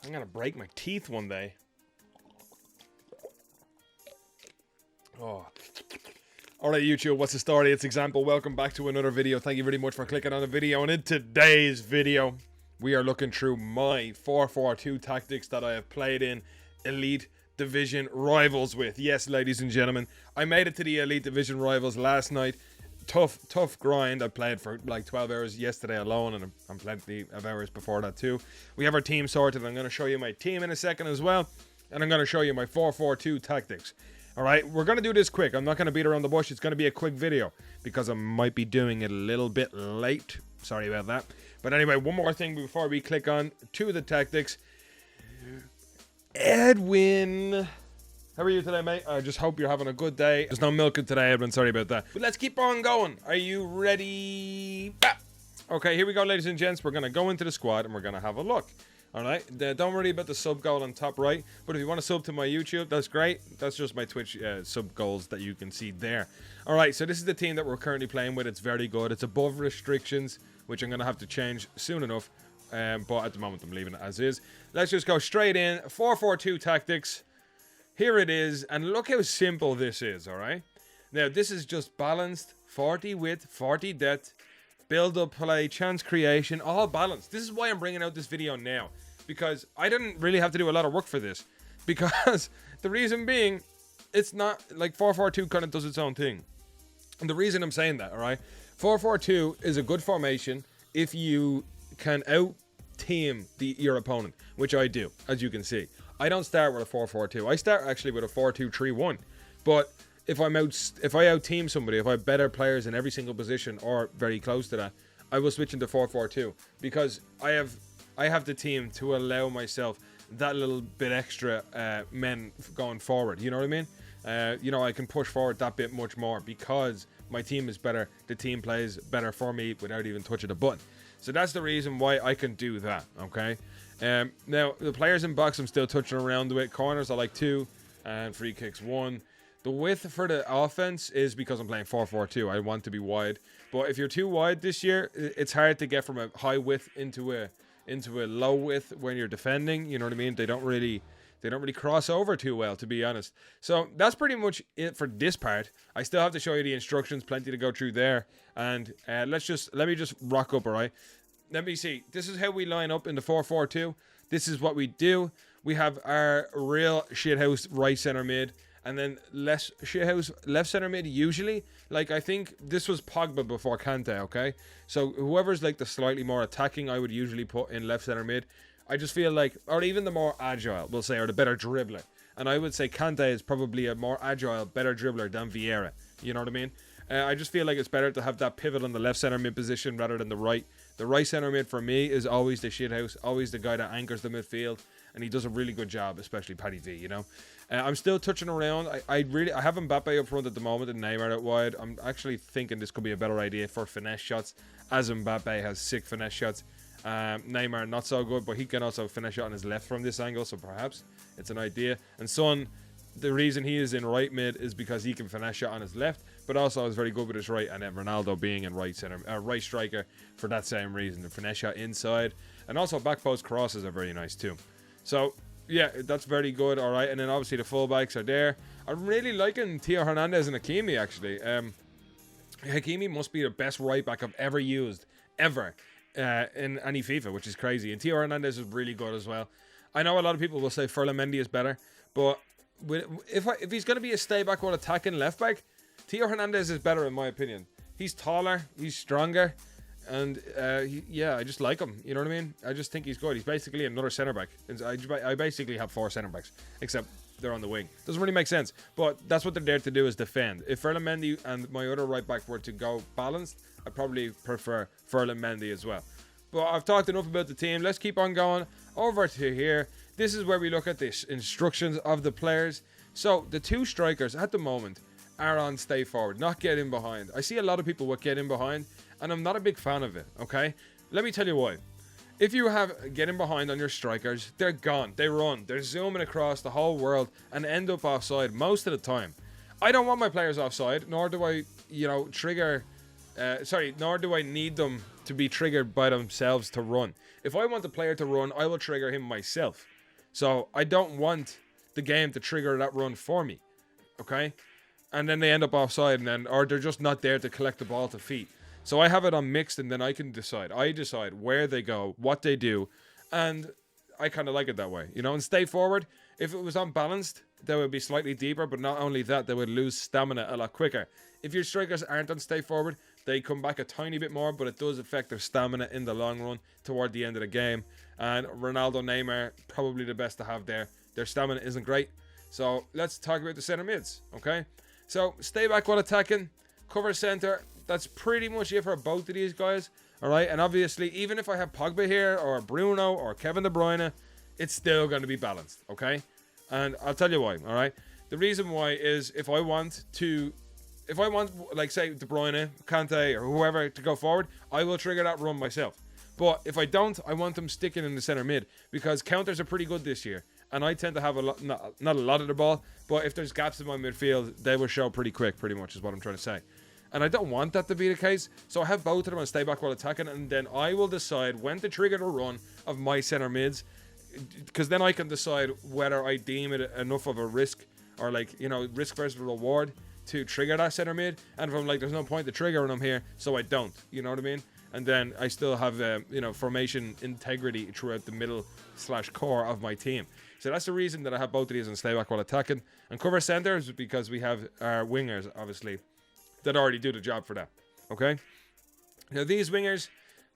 I'm gonna break my teeth one day. Oh. Alright YouTube, what's the story? It's Example. Welcome back to another video. Thank you very much for clicking on the video. And in today's video, we are looking through my 4-4-2 tactics that I have played in Elite Division Rivals with. Yes, ladies and gentlemen, I made it to the Elite Division Rivals last night. Tough grind. I played for like 12 hours yesterday alone, and I'm plenty of hours before that too. We have our team sorted. I'm going to show you my team in a second as well, and I'm going to show you my 4-4-2 tactics. Alright, we're going to do this quick. I'm not going to beat around the bush. It's going to be a quick video because I might be doing it a little bit late. Sorry about that. But anyway, one more thing before we click on to the tactics. Edwin, how are you today, mate? I just hope you're having a good day. There's no milking today, Edwin. Sorry about that. But let's keep on going. Are you ready? Bah! Okay, here we go, ladies and gents. We're going to go into the squad and we're going to have a look. Alright, don't worry about the sub goal on top right, but if you want to sub to my YouTube, that's great. That's just my Twitch sub goals that you can see there. Alright, so this is the team that we're currently playing with. It's very good. It's above restrictions, which I'm going to have to change soon enough, but at the moment I'm leaving it as is. Let's just go straight in. 4-4-2 tactics. Here it is, and look how simple this is, alright? Now, this is just balanced, 40 width, 40 depth, build-up play, chance creation, all balanced. This is why I'm bringing out this video now, because I didn't really have to do a lot of work for this, because the reason being, it's not like 4-4-2 kind of does its own thing. And the reason I'm saying that, alright, 4-4-2 is a good formation if you can out-team your opponent, which I do, as you can see. I don't start with a 4-4-2. I start actually with a 4-2-3-1, but if I out-team somebody, if I have better players in every single position or very close to that, I will switch into 4-4-2 because I have the team to allow myself that little bit extra men going forward. You know what I mean? You know, I can push forward that bit much more because my team is better. The team plays better for me without even touching a button. So that's the reason why I can do that. Okay. Now the players in box I'm still touching around with. Corners I like 2 and free kicks 1. The width for the offense is because I'm playing 4-4-2. I want to be wide. But if you're too wide this year, it's hard to get from a high width into a low width when you're defending. You know what I mean? They don't really cross over too well, to be honest. So that's pretty much it for this part. I still have to show you the instructions, plenty to go through there. And let me just rock up, alright? Let me see. This is how we line up in the 4-4-2. This is what we do. We have our real shithouse right center mid. And then less shithouse left center mid usually. Like, I think this was Pogba before Kante, okay? So whoever's like the slightly more attacking, I would usually put in left center mid. I just feel like, or even the more agile, we'll say, or the better dribbler. And I would say Kante is probably a more agile, better dribbler than Vieira. You know what I mean? I just feel like it's better to have that pivot on the left center mid position rather than the right. The right center mid for me is always the shithouse, always the guy that anchors the midfield. And he does a really good job, especially Paddy V, you know. I'm still touching around. I have Mbappe up front at the moment and Neymar out wide. I'm actually thinking this could be a better idea for finesse shots, as Mbappe has sick finesse shots. Neymar not so good, but he can also finesse shot on his left from this angle, so perhaps it's an idea. And Son, the reason he is in right mid is because he can finesse shot on his left, but also is very good with his right. And then Ronaldo being in right center, right striker for that same reason, the finesse shot inside, and also back post crosses are very nice too. So, yeah, that's very good, all right. And then, obviously, the fullbacks are there. I'm really liking Theo Hernandez and Hakimi, actually. Hakimi must be the best right-back I've ever used, ever, in any FIFA, which is crazy. And Theo Hernandez is really good as well. I know a lot of people will say Ferland Mendy is better, but if he's going to be a stay-back while attacking left-back, Theo Hernandez is better, in my opinion. He's taller, he's stronger. And, yeah, I just like him. You know what I mean? I just think he's good. He's basically another centre-back. I basically have 4 centre-backs, except they're on the wing. Doesn't really make sense. But that's what they're there to do, is defend. If Ferland Mendy and my other right-back were to go balanced, I'd probably prefer Ferland Mendy as well. But I've talked enough about the team. Let's keep on going over to here. This is where we look at the instructions of the players. So, the 2 strikers at the moment are on stay forward, not get in behind. I see a lot of people would get in behind, and I'm not a big fan of it, okay? Let me tell you why. If you have getting behind on your strikers, they're gone. They run. They're zooming across the whole world and end up offside most of the time. I don't want my players offside, nor do I, you know, nor do I need them to be triggered by themselves to run. If I want the player to run, I will trigger him myself, So I don't want the game to trigger that run for me. Okay? And then they end up offside, or they're just not there to collect the ball to feet. So I have it on mixed, and then I can decide. I decide where they go, what they do, and I kind of like it that way, you know. And stay forward, if it was unbalanced, they would be slightly deeper, but not only that, they would lose stamina a lot quicker. If your strikers aren't on stay forward, they come back a tiny bit more, but it does affect their stamina in the long run toward the end of the game. And Ronaldo, Neymar, probably the best to have there. Their stamina isn't great. So let's talk about the center mids, okay? So stay back while attacking, cover center. That's pretty much it for both of these guys, all right? And obviously, even if I have Pogba here or Bruno or Kevin De Bruyne, it's still going to be balanced, okay? And I'll tell you why, all right? The reason why is if I want, like, say, De Bruyne, Kante, or whoever to go forward, I will trigger that run myself. But if I don't, I want them sticking in the center mid, because counters are pretty good this year. And I tend to have a lot, not a lot of the ball, but if there's gaps in my midfield, they will show pretty quick, pretty much is what I'm trying to say. And I don't want that to be the case, so I have both of them and stay back while attacking, and then I will decide when to trigger the run of my center mids, because then I can decide whether I deem it enough of a risk, or like, you know, risk versus reward to trigger that center mid. And if I'm like, there's no point to triggering them here, so I don't, you know what I mean? And then I still have, you know, formation integrity throughout the middle/core of my team. So that's the reason that I have both of these and stay back while attacking. And cover centers, because we have our wingers, obviously, that already do the job for that. Okay? Now, these wingers,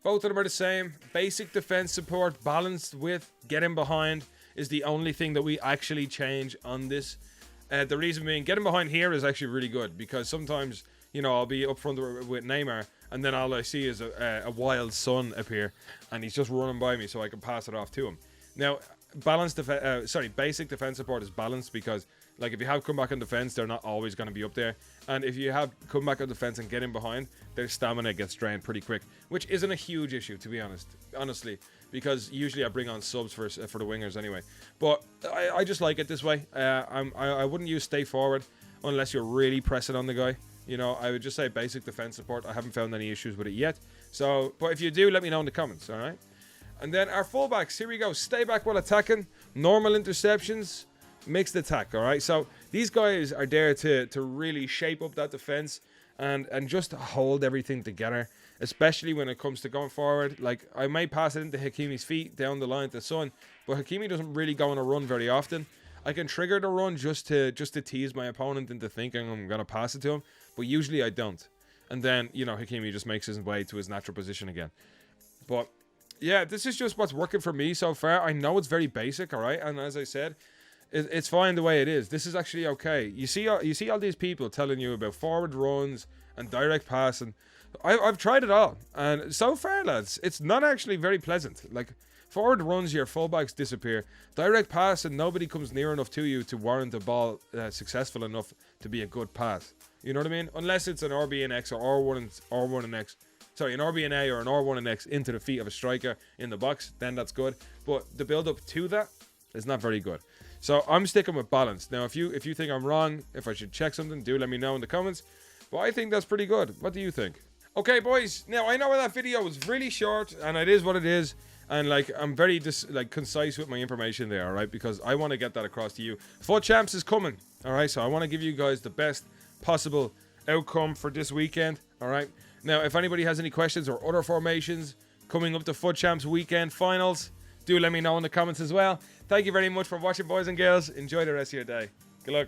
both of them are the same. Basic defense support, balanced with getting behind, is the only thing that we actually change on this. The reason being, getting behind here is actually really good, because sometimes, you know, I'll be up front with Neymar, and then all I see is a wild son appear, and he's just running by me so I can pass it off to him. Now, basic defense support is balanced, because, like, if you have come back on defense, they're not always going to be up there. And if you have come back on defense and get in behind, their stamina gets drained pretty quick, which isn't a huge issue, to be honestly, because usually I bring on subs for the wingers anyway. But I just like it this way. I wouldn't use stay forward unless you're really pressing on the guy. You know, I would just say basic defense support. I haven't found any issues with it yet. So, but if you do, let me know in the comments, all right? And then our fullbacks, here we go. Stay back while attacking, normal interceptions, mixed attack, all right? So these guys are there to really shape up that defense and just hold everything together, especially when it comes to going forward. Like, I might pass it into Hakimi's feet down the line to Son, but Hakimi doesn't really go on a run very often. I can trigger the run just to tease my opponent into thinking I'm going to pass it to him, but usually I don't. And then, you know, Hakimi just makes his way to his natural position again. But yeah, this is just what's working for me so far. I know it's very basic, all right? And as I said, it's fine the way it is. This is actually okay. You see all these people telling you about forward runs and direct passing. I've tried it all, and so far, lads, it's not actually very pleasant. Like, forward runs, your fullbacks disappear. Direct pass, and nobody comes near enough to you to warrant a ball successful enough to be a good pass. You know what I mean? Unless it's an RB and X or R1 and X. Sorry, an RB and A or an R1 and X into the feet of a striker in the box, then that's good. But the build-up to that is not very good. So I'm sticking with balance. Now, if you think I'm wrong, if I should check something, do let me know in the comments. But I think that's pretty good. What do you think? Okay, boys. Now, I know that video was really short, and it is what it is. And, like, I'm very concise with my information there, all right? Because I want to get that across to you. FUT Champs is coming, all right? So I want to give you guys the best possible outcome for this weekend, all right? Now, if anybody has any questions or other formations coming up to FUT Champs weekend finals, do let me know in the comments as well. Thank you very much for watching, boys and girls. Enjoy the rest of your day. Good luck.